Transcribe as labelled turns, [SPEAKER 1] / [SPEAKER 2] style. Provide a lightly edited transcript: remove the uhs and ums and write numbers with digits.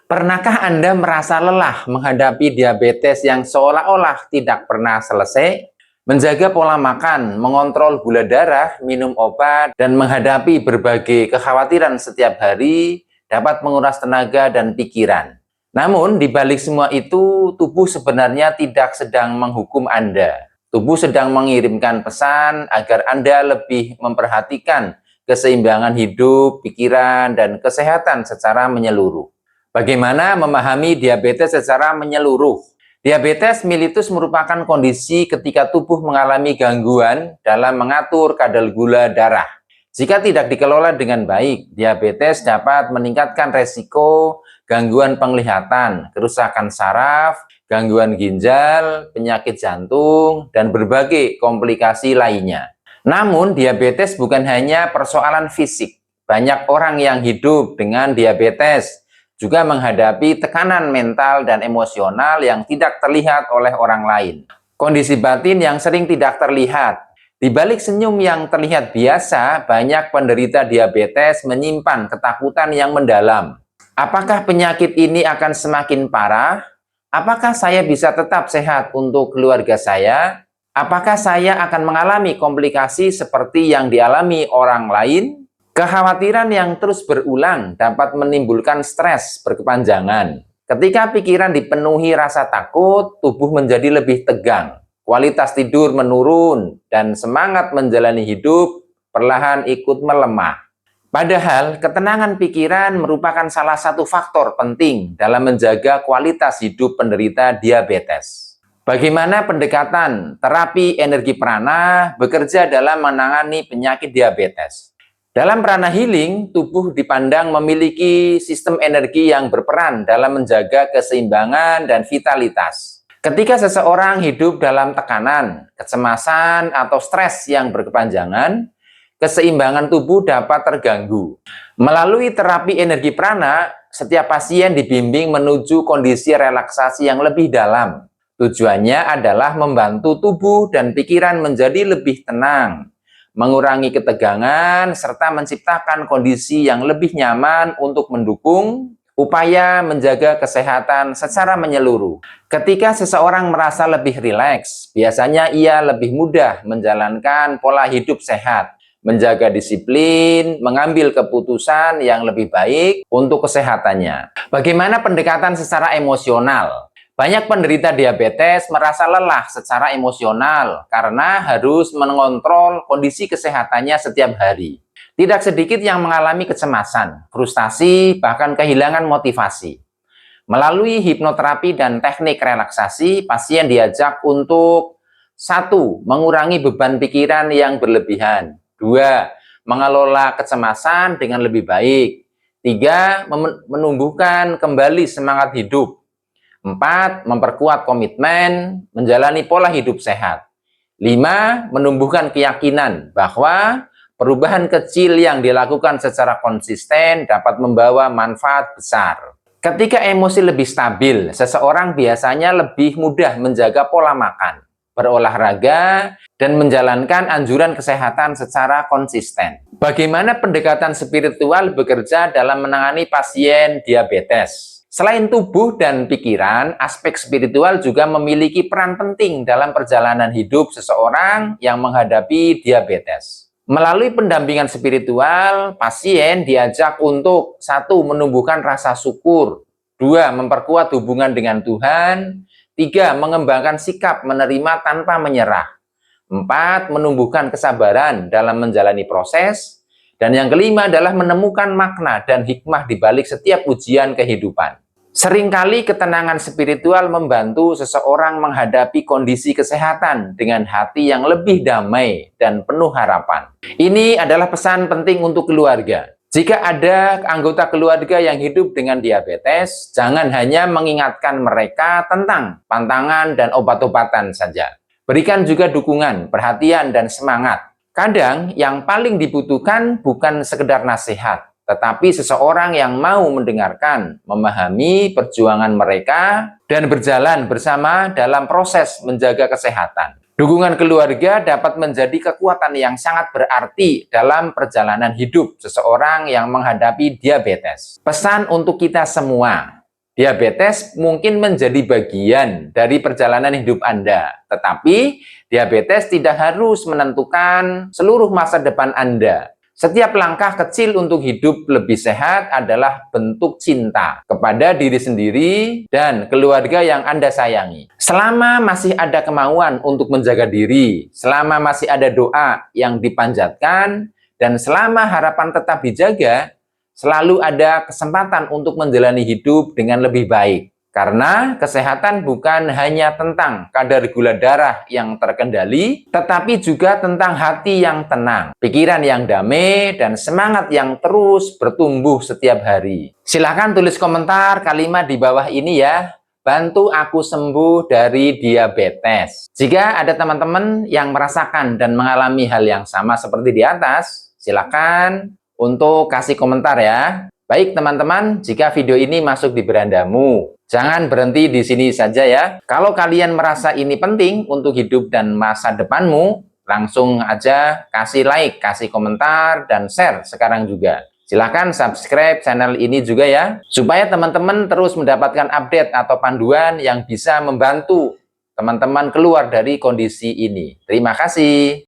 [SPEAKER 1] Pernahkah Anda merasa lelah menghadapi diabetes yang seolah-olah tidak pernah selesai? Menjaga pola makan, mengontrol gula darah, minum obat, dan menghadapi berbagai kekhawatiran setiap hari dapat menguras tenaga dan pikiran. Namun, di balik semua itu, tubuh sebenarnya tidak sedang menghukum Anda. Tubuh sedang mengirimkan pesan agar Anda lebih memperhatikan keseimbangan hidup, pikiran, dan kesehatan secara menyeluruh. Bagaimana memahami diabetes secara menyeluruh? Diabetes mellitus merupakan kondisi ketika tubuh mengalami gangguan dalam mengatur kadar gula darah. Jika tidak dikelola dengan baik, diabetes dapat meningkatkan resiko gangguan penglihatan, kerusakan saraf, gangguan ginjal, penyakit jantung, dan berbagai komplikasi lainnya. Namun, diabetes bukan hanya persoalan fisik. Banyak orang yang hidup dengan diabetes juga menghadapi tekanan mental dan emosional yang tidak terlihat oleh orang lain. Kondisi batin yang sering tidak terlihat. Di balik senyum yang terlihat biasa, banyak penderita diabetes menyimpan ketakutan yang mendalam. Apakah penyakit ini akan semakin parah? Apakah saya bisa tetap sehat untuk keluarga saya? Apakah saya akan mengalami komplikasi seperti yang dialami orang lain? Kekhawatiran yang terus berulang dapat menimbulkan stres berkepanjangan. Ketika pikiran dipenuhi rasa takut, tubuh menjadi lebih tegang, kualitas tidur menurun, dan semangat menjalani hidup perlahan ikut melemah. Padahal, ketenangan pikiran merupakan salah satu faktor penting dalam menjaga kualitas hidup penderita diabetes. Bagaimana pendekatan terapi energi prana bekerja dalam menangani penyakit diabetes? Dalam prana healing, tubuh dipandang memiliki sistem energi yang berperan dalam menjaga keseimbangan dan vitalitas. Ketika seseorang hidup dalam tekanan, kecemasan, atau stres yang berkepanjangan, keseimbangan tubuh dapat terganggu. Melalui terapi energi prana, setiap pasien dibimbing menuju kondisi relaksasi yang lebih dalam. Tujuannya adalah membantu tubuh dan pikiran menjadi lebih tenang, mengurangi ketegangan, serta menciptakan kondisi yang lebih nyaman untuk mendukung upaya menjaga kesehatan secara menyeluruh. Ketika seseorang merasa lebih rileks, biasanya ia lebih mudah menjalankan pola hidup sehat, menjaga disiplin, mengambil keputusan yang lebih baik untuk kesehatannya. Bagaimana pendekatan secara emosional? Banyak penderita diabetes merasa lelah secara emosional karena harus mengontrol kondisi kesehatannya setiap hari. Tidak sedikit yang mengalami kecemasan, frustasi, bahkan kehilangan motivasi. Melalui hipnoterapi dan teknik relaksasi, pasien diajak untuk 1. Mengurangi beban pikiran yang berlebihan. 2. Mengelola kecemasan dengan lebih baik. 3. Menumbuhkan kembali semangat hidup. 4. Memperkuat komitmen, menjalani pola hidup sehat. 5. Menumbuhkan keyakinan bahwa perubahan kecil yang dilakukan secara konsisten dapat membawa manfaat besar. Ketika emosi lebih stabil, seseorang biasanya lebih mudah menjaga pola makan, berolahraga, dan menjalankan anjuran kesehatan secara konsisten. Bagaimana pendekatan spiritual bekerja dalam menangani pasien diabetes? Selain tubuh dan pikiran, aspek spiritual juga memiliki peran penting dalam perjalanan hidup seseorang yang menghadapi diabetes. Melalui pendampingan spiritual, pasien diajak untuk 1. Menumbuhkan rasa syukur, 2. Memperkuat hubungan dengan Tuhan, 3. Mengembangkan sikap menerima tanpa menyerah, 4. Menumbuhkan kesabaran dalam menjalani proses, dan yang kelima adalah menemukan makna dan hikmah di balik setiap ujian kehidupan. Seringkali ketenangan spiritual membantu seseorang menghadapi kondisi kesehatan dengan hati yang lebih damai dan penuh harapan. Ini adalah pesan penting untuk keluarga. Jika ada anggota keluarga yang hidup dengan diabetes, jangan hanya mengingatkan mereka tentang pantangan dan obat-obatan saja. Berikan juga dukungan, perhatian, dan semangat. Kadang yang paling dibutuhkan bukan sekedar nasihat, tetapi seseorang yang mau mendengarkan, memahami perjuangan mereka, dan berjalan bersama dalam proses menjaga kesehatan. Dukungan keluarga dapat menjadi kekuatan yang sangat berarti dalam perjalanan hidup seseorang yang menghadapi diabetes. Pesan untuk kita semua, Diabetes mungkin menjadi bagian dari perjalanan hidup Anda, tetapi diabetes tidak harus menentukan seluruh masa depan Anda. Setiap langkah kecil untuk hidup lebih sehat adalah bentuk cinta kepada diri sendiri dan keluarga yang Anda sayangi. Selama masih ada kemauan untuk menjaga diri, selama masih ada doa yang dipanjatkan, dan selama harapan tetap dijaga, selalu ada kesempatan untuk menjalani hidup dengan lebih baik. Karena kesehatan bukan hanya tentang kadar gula darah yang terkendali, tetapi juga tentang hati yang tenang, pikiran yang damai, dan semangat yang terus bertumbuh setiap hari. Silahkan tulis komentar kalimat di bawah ini ya. Bantu aku sembuh dari diabetes. Jika ada teman-teman yang merasakan dan mengalami hal yang sama seperti di atas, silakan untuk kasih komentar ya. Baik teman-teman, jika video ini masuk di berandamu, jangan berhenti di sini saja ya. Kalau kalian merasa ini penting untuk hidup dan masa depanmu, langsung aja kasih like, kasih komentar, dan share sekarang juga. Silahkan subscribe channel ini juga ya, supaya teman-teman terus mendapatkan update atau panduan yang bisa membantu teman-teman keluar dari kondisi ini. Terima kasih.